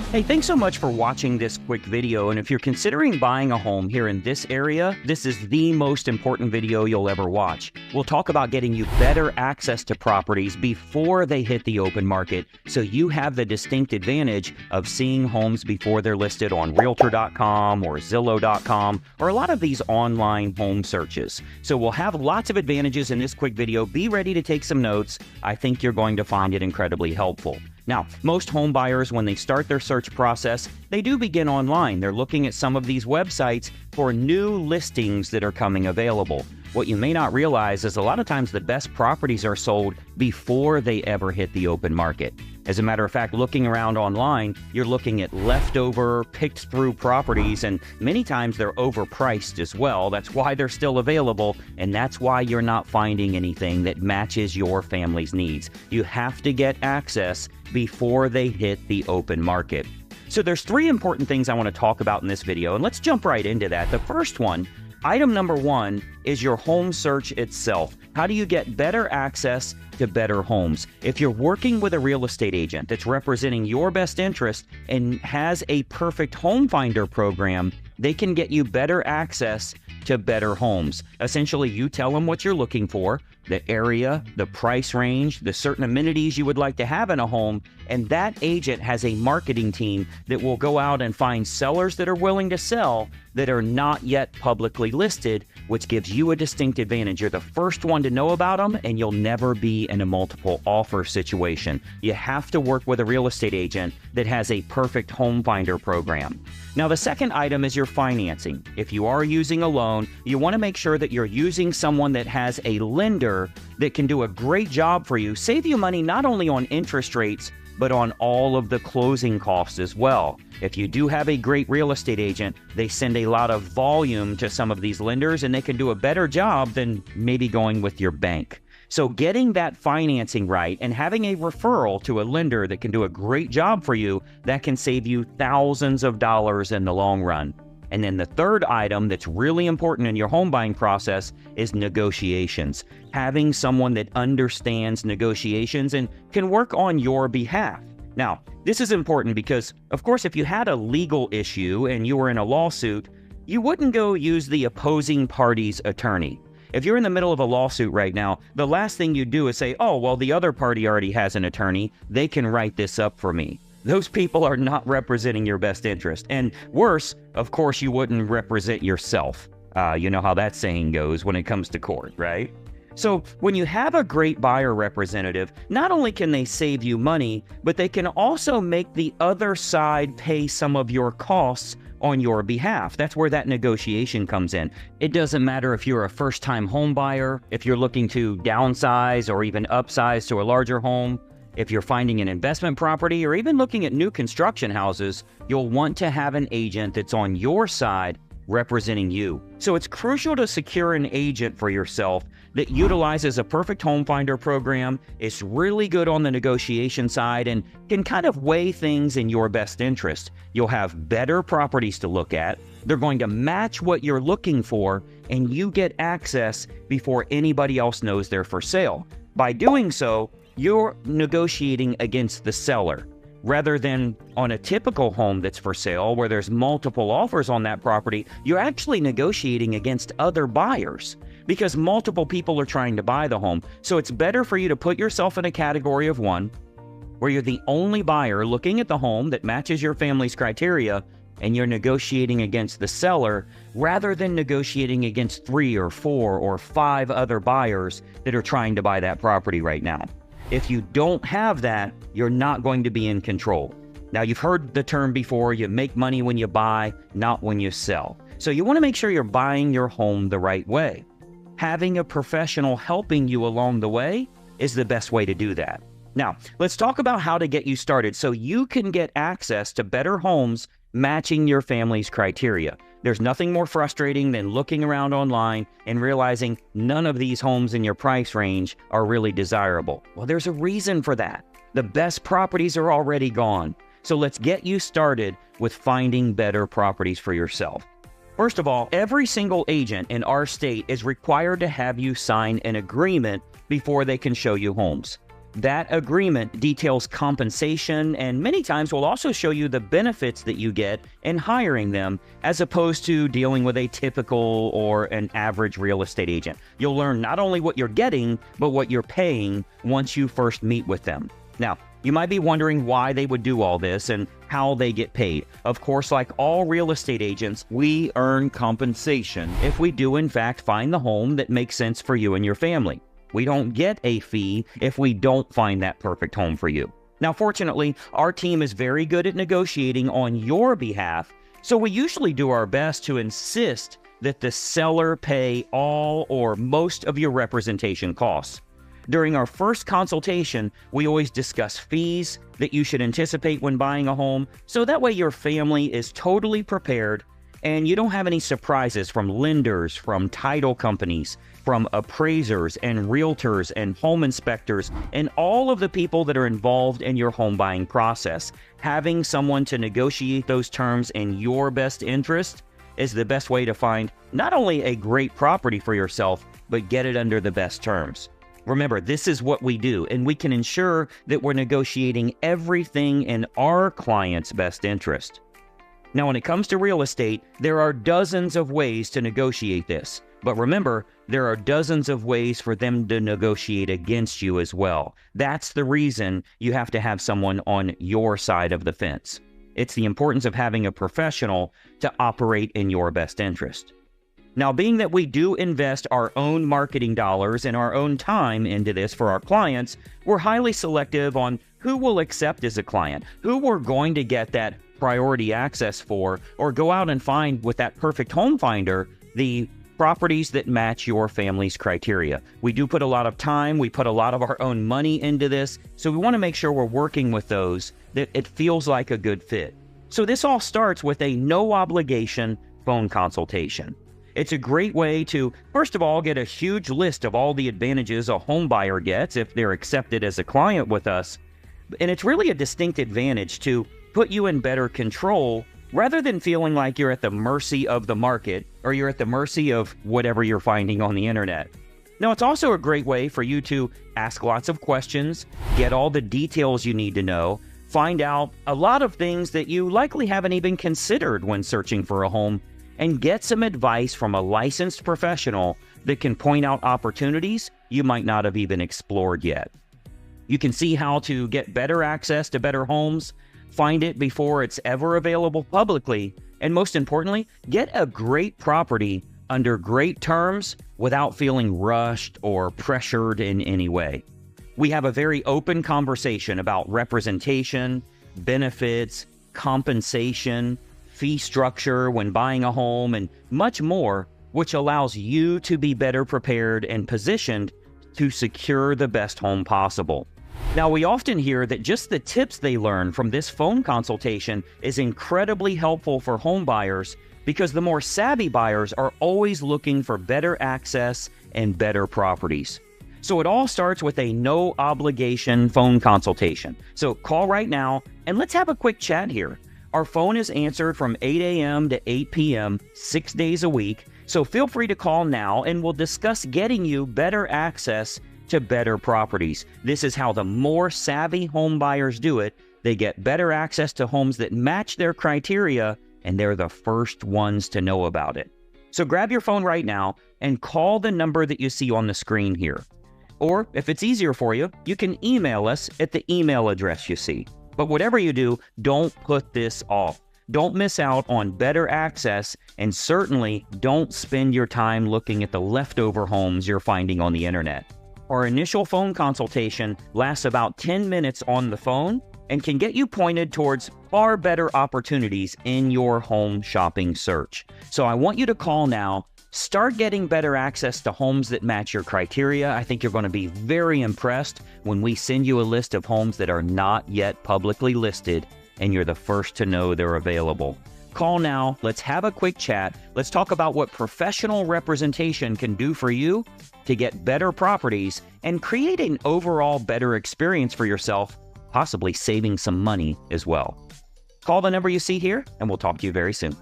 Hey, thanks so much for watching this quick video. And if you're considering buying a home here in this area, this is the most important video you'll ever watch. We'll talk about getting you better access to properties before they hit the open market, so you have the distinct advantage of seeing homes before they're listed on Realtor.com or Zillow.com or a lot of these online home searches. So we'll have lots of advantages in this quick video. Be ready to take some notes. I think you're going to find it incredibly helpful. Now, most home buyers, when they start their search process, they do begin online. They're looking at some of these websites for new listings that are coming available. What you may not realize is a lot of times the best properties are sold before they ever hit the open market. As a matter of fact, looking around online, you're looking at leftover, picked through properties, and many times they're overpriced as well. That's why they're still available, and that's why you're not finding anything that matches your family's needs. You have to get access before they hit the open market. So there's three important things I want to talk about in this video, and let's jump right into that. The first one, item number one, is your home search itself. How do you get better access to better homes? If you're working with a real estate agent that's representing your best interest and has a perfect home finder program, they can get you better access to better homes. Essentially, you tell them what you're looking for, the area, the price range, the certain amenities you would like to have in a home, and that agent has a marketing team that will go out and find sellers that are willing to sell that are not yet publicly listed, which gives you a distinct advantage. You're the first one to know about them, and you'll never be in a multiple offer situation. You have to work with a real estate agent that has a perfect home finder program. Now, the second item is your financing. If you are using a loan, you want to make sure that you're using someone that has a lender that can do a great job for you, save you money not only on interest rates, but on all of the closing costs as well. If you do have a great real estate agent, they send a lot of volume to some of these lenders, and they can do a better job than maybe going with your bank. So getting that financing right and having a referral to a lender that can do a great job for you, that can save you thousands of dollars in the long run. And then the third item that's really important in your home buying process is negotiations. Having someone that understands negotiations and can work on your behalf. Now, this is important because, of course, if you had a legal issue and you were in a lawsuit, you wouldn't go use the opposing party's attorney. If you're in the middle of a lawsuit right now, the last thing you do is say, oh, well, the other party already has an attorney. They can write this up for me. Those people are not representing your best interest. And worse, of course, you wouldn't represent yourself. You know how that saying goes when it comes to court, right? So when you have a great buyer representative, not only can they save you money, but they can also make the other side pay some of your costs on your behalf. That's where that negotiation comes in. It doesn't matter if you're a first-time home buyer, if you're looking to downsize or even upsize to a larger home, if you're finding an investment property or even looking at new construction houses, you'll want to have an agent that's on your side representing you. So it's crucial to secure an agent for yourself that utilizes a perfect home finder program, is really good on the negotiation side, and can kind of weigh things in your best interest. You'll have better properties to look at. They're going to match what you're looking for, and you get access before anybody else knows they're for sale. By doing so, you're negotiating against the seller. Rather than on a typical home that's for sale where there's multiple offers on that property, you're actually negotiating against other buyers because multiple people are trying to buy the home. So it's better for you to put yourself in a category of one where you're the only buyer looking at the home that matches your family's criteria, and you're negotiating against the seller rather than negotiating against 3 or 4 or 5 other buyers that are trying to buy that property right now. If you don't have that, you're not going to be in control. Now, you've heard the term before, you make money when you buy, not when you sell. So you want to make sure you're buying your home the right way. Having a professional helping you along the way is the best way to do that. Now, let's talk about how to get you started so you can get access to better homes matching your family's criteria. There's nothing more frustrating than looking around online and realizing none of these homes in your price range are really desirable. Well, there's a reason for that. The best properties are already gone. So let's get you started with finding better properties for yourself. First of all, every single agent in our state is required to have you sign an agreement before they can show you homes. That agreement details compensation and many times will also show you the benefits that you get in hiring them as opposed to dealing with a typical or an average real estate agent. You'll learn not only what you're getting, but what you're paying once you first meet with them. Now, you might be wondering why they would do all this and how they get paid. Of course, like all real estate agents, we earn compensation if we do in fact find the home that makes sense for you and your family. We don't get a fee if we don't find that perfect home for you. Now, fortunately, our team is very good at negotiating on your behalf, so we usually do our best to insist that the seller pay all or most of your representation costs. During our first consultation, we always discuss fees that you should anticipate when buying a home, so that way your family is totally prepared and you don't have any surprises from lenders, from title companies, from appraisers and realtors and home inspectors and all of the people that are involved in your home buying process. Having someone to negotiate those terms in your best interest is the best way to find not only a great property for yourself, but get it under the best terms. Remember, this is what we do, and we can ensure that we're negotiating everything in our client's best interest. Now, when it comes to real estate, there are dozens of ways to negotiate this. But remember, there are dozens of ways for them to negotiate against you as well. That's the reason you have to have someone on your side of the fence. It's the importance of having a professional to operate in your best interest. Now, being that we do invest our own marketing dollars and our own time into this for our clients, we're highly selective on who we'll accept as a client, who we're going to get that priority access for, or go out and find with that perfect home finder the properties that match your family's criteria. We do put a lot of time, we put a lot of our own money into this, so we want to make sure we're working with those that it feels like a good fit. So this all starts with a no obligation phone consultation. It's a great way to, first of all, get a huge list of all the advantages a home buyer gets if they're accepted as a client with us. And it's really a distinct advantage to put you in better control rather than feeling like you're at the mercy of the market or you're at the mercy of whatever you're finding on the internet. Now, it's also a great way for you to ask lots of questions, get all the details you need to know, find out a lot of things that you likely haven't even considered when searching for a home, and get some advice from a licensed professional that can point out opportunities you might not have even explored yet. You can see how to get better access to better homes, find it before it's ever available publicly, and most importantly, get a great property under great terms without feeling rushed or pressured in any way. We have a very open conversation about representation, benefits, compensation, fee structure when buying a home, and much more, which allows you to be better prepared and positioned to secure the best home possible. Now, we often hear that just the tips they learn from this phone consultation is incredibly helpful for home buyers because the more savvy buyers are always looking for better access and better properties. So it all starts with a no obligation phone consultation. So call right now and let's have a quick chat here. Our phone is answered from 8 a.m. to 8 p.m. 6 days a week. So feel free to call now and we'll discuss getting you better access to better properties. This is how the more savvy home buyers do it. They get better access to homes that match their criteria, and they're the first ones to know about it. So grab your phone right now and call the number that you see on the screen here. Or if it's easier for you, you can email us at the email address you see. But whatever you do, don't put this off. Don't miss out on better access, and certainly don't spend your time looking at the leftover homes you're finding on the internet. Our initial phone consultation lasts about 10 minutes on the phone and can get you pointed towards far better opportunities in your home shopping search. So I want you to call now. Start getting better access to homes that match your criteria. I think you're going to be very impressed when we send you a list of homes that are not yet publicly listed and you're the first to know they're available. Call now. Let's have a quick chat. Let's talk about what professional representation can do for you to get better properties and create an overall better experience for yourself, possibly saving some money as well. Call the number you see here, and we'll talk to you very soon.